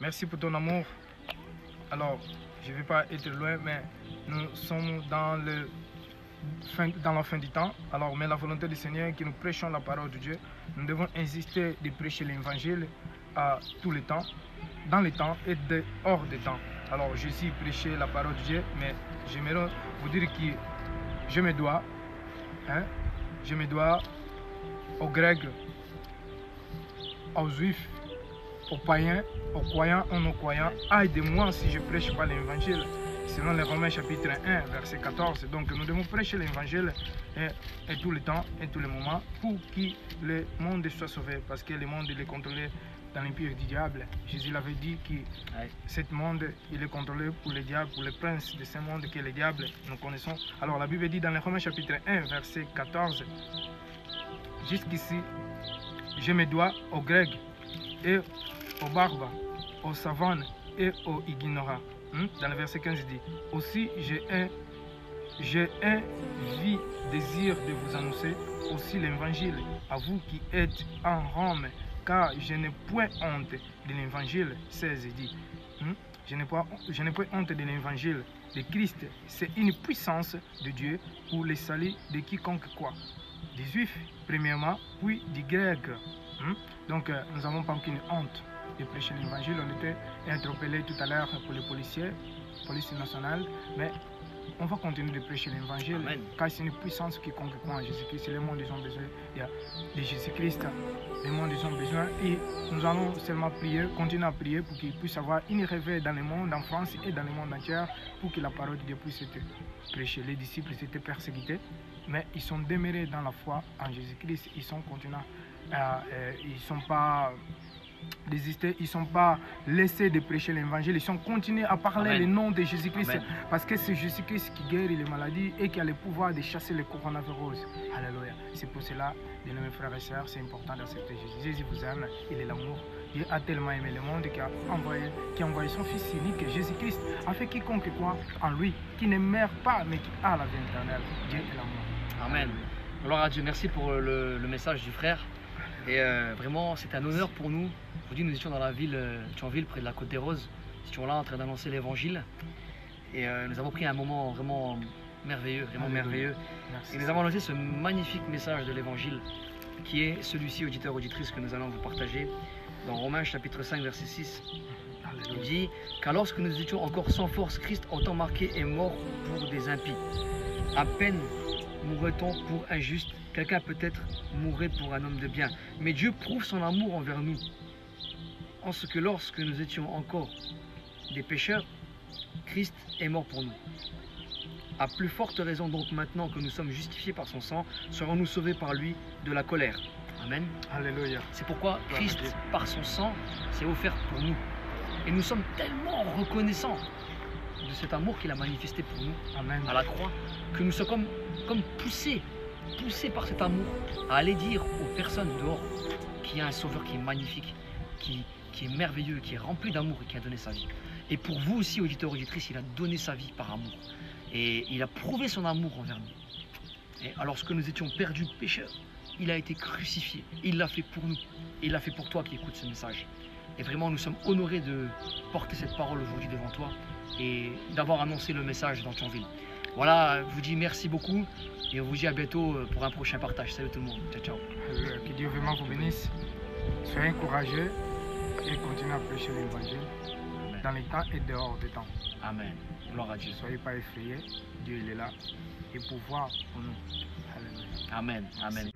Merci pour ton amour. Alors, je ne vais pas être loin, mais nous sommes dans la fin du temps. Alors, mais la volonté du Seigneur est que nous prêchons la parole de Dieu. Nous devons insister de prêcher l'évangile à tous les temps, dans les temps et hors des temps. Alors, Jésus prêchait la parole de Dieu, mais j'aimerais vous dire que je me dois aux Grecs, aux Juifs, aux païens, aux croyants, aux non-croyants. Aïe de moi si je ne prêche pas l'évangile. Selon les Romains chapitre 1, verset 14. Donc nous devons prêcher l'évangile et tout le temps et tous les moments pour que le monde soit sauvé. Parce que le monde il est contrôlé dans l'empire du diable. Jésus l'avait dit que ce monde il est contrôlé pour le diable, pour le prince de ce monde qui est le diable. Nous connaissons. Alors la Bible dit dans les Romains chapitre 1, verset 14. Jusqu'ici, je me dois aux Grecs et aux barbes, aux savanes et aux ignorants. Dans le verset 15, il dit aussi j'ai un vif désir de vous annoncer aussi l'évangile à vous qui êtes en Rome, car je n'ai point honte de l'évangile. 16 dit je n'ai point honte de l'évangile de Christ. C'est une puissance de Dieu pour le salut de quiconque croit. Des Juifs premièrement, puis des Grecs. Donc nous n'avons pas aucune honte de prêcher l'évangile. On était interpellés tout à l'heure pour les policiers, police nationale, mais on va continuer de prêcher l'évangile car c'est une puissance quiconque croit en Jésus-Christ. Le monde ils ont besoin de Jésus-Christ. Le monde ils ont besoin et nous allons seulement prier, continuer à prier pour qu'il puisse avoir une réveil dans le monde, en France et dans le monde entier pour que la parole de Dieu puisse être prêchée. Les disciples étaient persécutés, mais ils sont demeurés dans la foi en Jésus-Christ. Ils sont continués, ils ne sont pas désistés, ils ne sont pas laissés de prêcher l'évangile, ils sont continués à parler le nom de Jésus-Christ parce que c'est Jésus-Christ qui guérit les maladies et qui a le pouvoir de chasser le coronavirus. Alléluia. C'est pour cela, de mes frères et sœurs, c'est important d'accepter Jésus. Jésus vous aime, il est l'amour. Dieu a tellement aimé le monde qu'il a envoyé son Fils unique, Jésus-Christ, afin quiconque croit en lui, qui ne meurt pas mais qui a la vie éternelle. Dieu est l'amour. Amen. Gloire à Dieu. Merci pour le message du frère. Et vraiment, c'est un honneur pour nous. Aujourd'hui, nous étions dans la ville Thionville, près de la Côte des Roses. Nous étions là en train d'annoncer l'évangile. Et nous avons pris un moment vraiment merveilleux, vraiment merveilleux. Merci. Et nous avons lancé ce magnifique message de l'évangile, qui est celui-ci, auditeur, auditrice, que nous allons vous partager. Dans Romains chapitre 5, verset 6, il dit « Car lorsque nous étions encore sans force, Christ, en temps marqué, est mort pour des impies. À peine mourrait-on pour un juste, quelqu'un peut-être mourrait pour un homme de bien. Mais Dieu prouve son amour envers nous, en ce que lorsque nous étions encore des pécheurs, Christ est mort pour nous. À plus forte raison donc maintenant que nous sommes justifiés par son sang, serons-nous sauvés par lui de la colère. » Amen. Alléluia. C'est pourquoi Christ, par son sang, s'est offert pour nous. Et nous sommes tellement reconnaissants de cet amour qu'il a manifesté pour nous. Amen. À la croix, que nous sommes comme poussés par cet amour à aller dire aux personnes dehors qu'il y a un sauveur qui est magnifique, qui est merveilleux, qui est rempli d'amour et qui a donné sa vie. Et pour vous aussi, auditeurs, auditrices, il a donné sa vie par amour. Et il a prouvé son amour envers nous. Et alors que nous étions perdus pécheurs, il a été crucifié. Il l'a fait pour nous. Et il l'a fait pour toi qui écoutes ce message. Et vraiment, nous sommes honorés de porter cette parole aujourd'hui devant toi et d'avoir annoncé le message dans Thionville. Voilà, je vous dis merci beaucoup et on vous dit à bientôt pour un prochain partage. Salut tout le monde. Ciao, ciao. Que Dieu vraiment vous bénisse. Soyez courageux et continuez à prêcher l'évangile dans les temps et dehors des temps. Amen. Gloire à Dieu. Ne soyez pas effrayés. Dieu il est là et pouvoir pour nous. Alléluia. Amen. Amen.